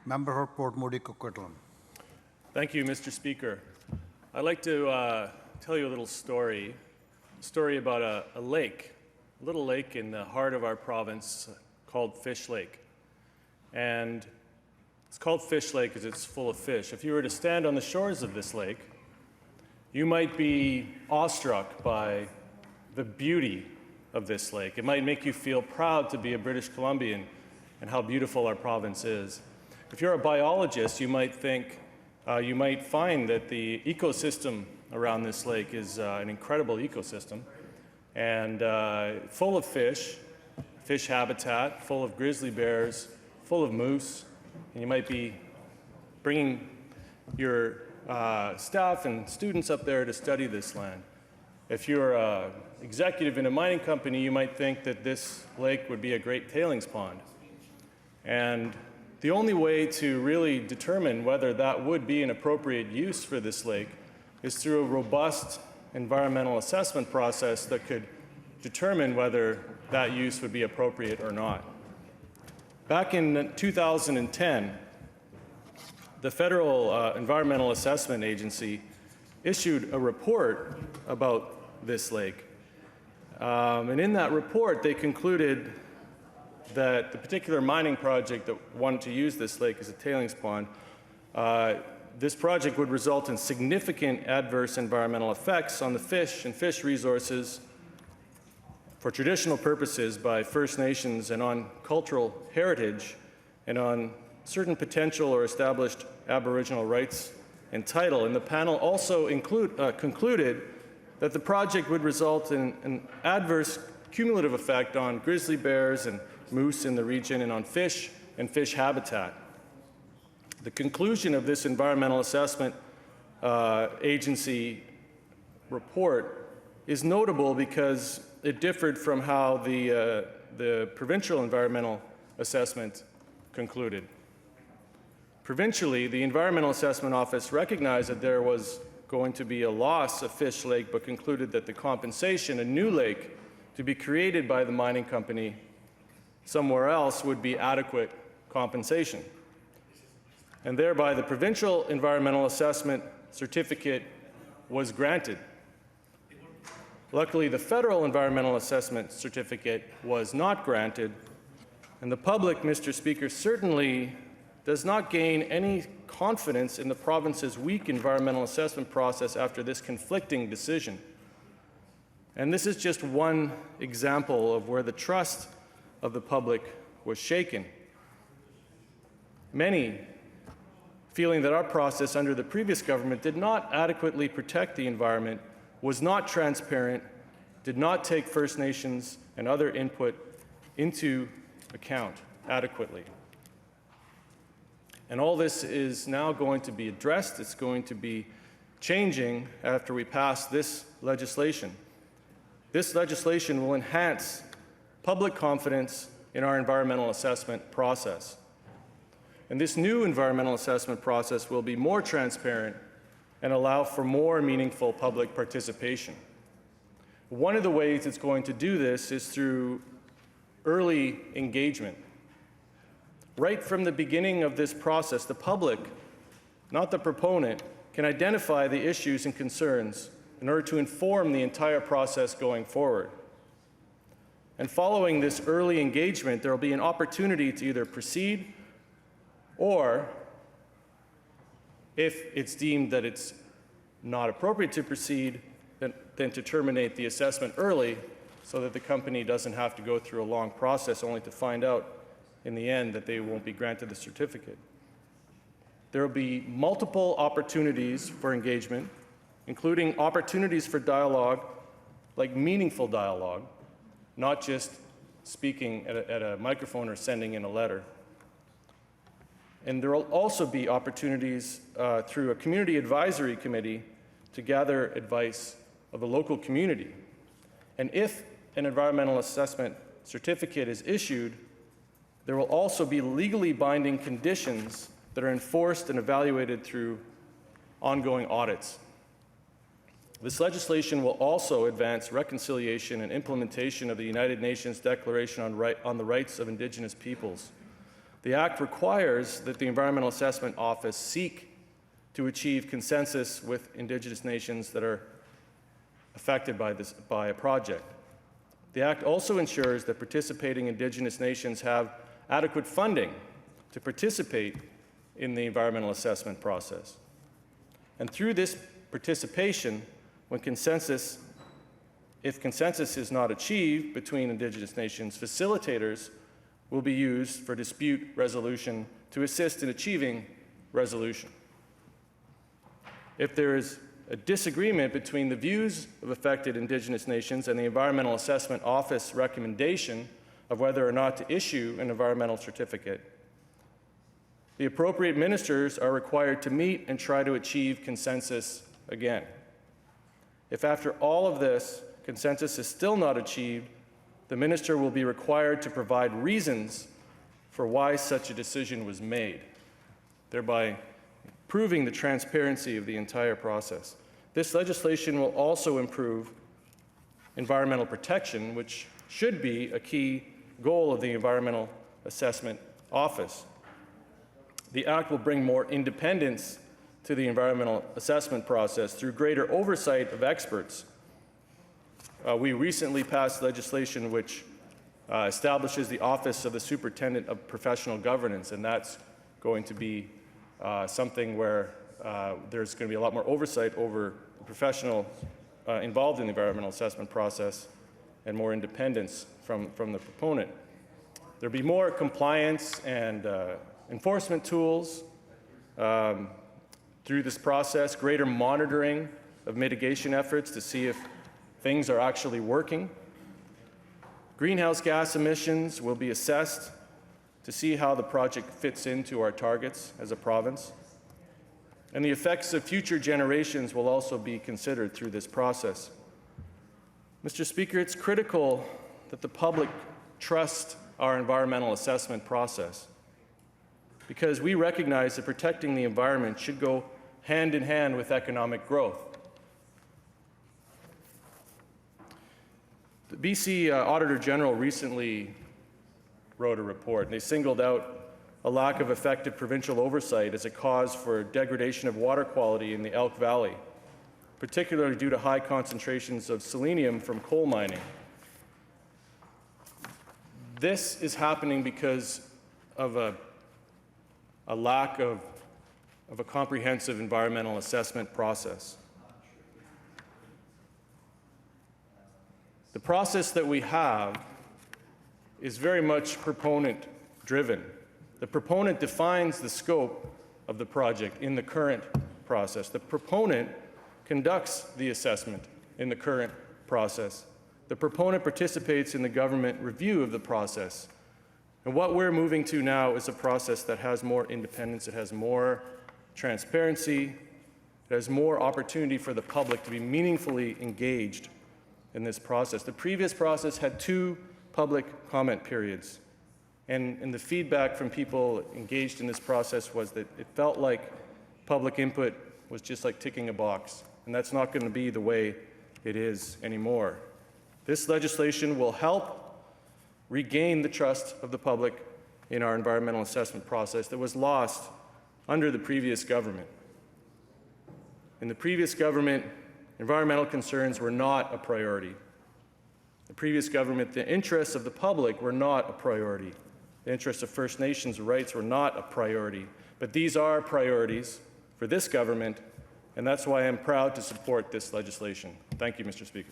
Member for Port Moody-Burquitlam. Thank you, Mr. Speaker. I'd like to tell you a little story about a lake, a little lake in the heart of our province called Fish Lake. And it's called Fish Lake because it's full of fish. If you were to stand on the shores of this lake, you might be awestruck by the beauty of this lake. It might make you feel proud to be a British Columbian and how beautiful our province is. If you're a biologist, you might find that the ecosystem around this lake is an incredible ecosystem and full of fish habitat, full of grizzly bears, full of moose, and you might be bringing your staff and students up there to study this land. If you're an executive in a mining company, you might think that this lake would be a great tailings pond. And the only way to really determine whether that would be an appropriate use for this lake is through a robust environmental assessment process that could determine whether that use would be appropriate or not. Back in 2010, the Federal Environmental Assessment Agency issued a report about this lake. And in that report, they concluded that the particular mining project that wanted to use this lake as a tailings pond, this project would result in significant adverse environmental effects on the fish and fish resources for traditional purposes by First Nations and on cultural heritage and on certain potential or established Aboriginal rights and title. And the panel also concluded that the project would result in an adverse cumulative effect on grizzly bears and moose in the region and on fish and fish habitat. The conclusion of this environmental assessment agency report is notable because it differed from how the provincial environmental assessment concluded. Provincially, the Environmental Assessment Office recognized that there was going to be a loss of Fish Lake, but concluded that the compensation, a new lake to be created by the mining company somewhere else, would be adequate compensation. And thereby the provincial environmental assessment certificate was granted. Luckily, the federal environmental assessment certificate was not granted, and the public, Mr. Speaker, certainly does not gain any confidence in the province's weak environmental assessment process after this conflicting decision. And this is just one example of where the trust of the public was shaken. Many, feeling that our process under the previous government did not adequately protect the environment, was not transparent, did not take First Nations and other input into account adequately. And all this is now going to be addressed. It's going to be changing after we pass this legislation. This legislation will enhance public confidence in our environmental assessment process. And this new environmental assessment process will be more transparent and allow for more meaningful public participation. One of the ways it's going to do this is through early engagement. Right from the beginning of this process, the public, not the proponent, can identify the issues and concerns in order to inform the entire process going forward. And following this early engagement, there will be an opportunity to either proceed or, if it's deemed that it's not appropriate to proceed, then to terminate the assessment early so that the company doesn't have to go through a long process only to find out in the end that they won't be granted the certificate. There will be multiple opportunities for engagement, including opportunities for dialogue, like meaningful dialogue, not just speaking at a microphone or sending in a letter. And there will also be opportunities through a community advisory committee to gather advice of the local community. And if an environmental assessment certificate is issued, there will also be legally binding conditions that are enforced and evaluated through ongoing audits. This legislation will also advance reconciliation and implementation of the United Nations Declaration on the Rights of Indigenous Peoples. The Act requires that the Environmental Assessment Office seek to achieve consensus with Indigenous nations that are affected by a project. The Act also ensures that participating Indigenous nations have adequate funding to participate in the environmental assessment process. And through this participation, if consensus is not achieved between Indigenous nations, facilitators will be used for dispute resolution to assist in achieving resolution. If there is a disagreement between the views of affected Indigenous nations and the Environmental Assessment Office recommendation of whether or not to issue an environmental certificate, the appropriate ministers are required to meet and try to achieve consensus again. If after all of this, consensus is still not achieved, the minister will be required to provide reasons for why such a decision was made, thereby improving the transparency of the entire process. This legislation will also improve environmental protection, which should be a key goal of the Environmental Assessment Office. The Act will bring more independence to the environmental assessment process through greater oversight of experts. We recently passed legislation which establishes the Office of the Superintendent of Professional Governance, and that's going to be something where there's going to be a lot more oversight over the professional involved in the environmental assessment process and more independence from the proponent. There'll be more compliance and enforcement tools through this process, greater monitoring of mitigation efforts to see if things are actually working. Greenhouse gas emissions will be assessed to see how the project fits into our targets as a province. And the effects of future generations will also be considered through this process. Mr. Speaker, it's critical that the public trust our environmental assessment process, because we recognize that protecting the environment should go hand in hand with economic growth. The BC Auditor General recently wrote a report, and they singled out a lack of effective provincial oversight as a cause for degradation of water quality in the Elk Valley, particularly due to high concentrations of selenium from coal mining. This is happening because of a lack of a comprehensive environmental assessment process. The process that we have is very much proponent-driven. The proponent defines the scope of the project in the current process. The proponent conducts the assessment in the current process. The proponent participates in the government review of the process. And what we're moving to now is a process that has more independence, it has more transparency, it has more opportunity for the public to be meaningfully engaged in this process. The previous process had 2 public comment periods. And the feedback from people engaged in this process was that it felt like public input was just like ticking a box. And that's not going to be the way it is anymore. This legislation will help regain the trust of the public in our environmental assessment process that was lost under the previous government. In the previous government, environmental concerns were not a priority. The previous government, the interests of the public were not a priority. The interests of First Nations rights were not a priority. But these are priorities for this government, and that's why I'm proud to support this legislation. Thank you, Mr. Speaker.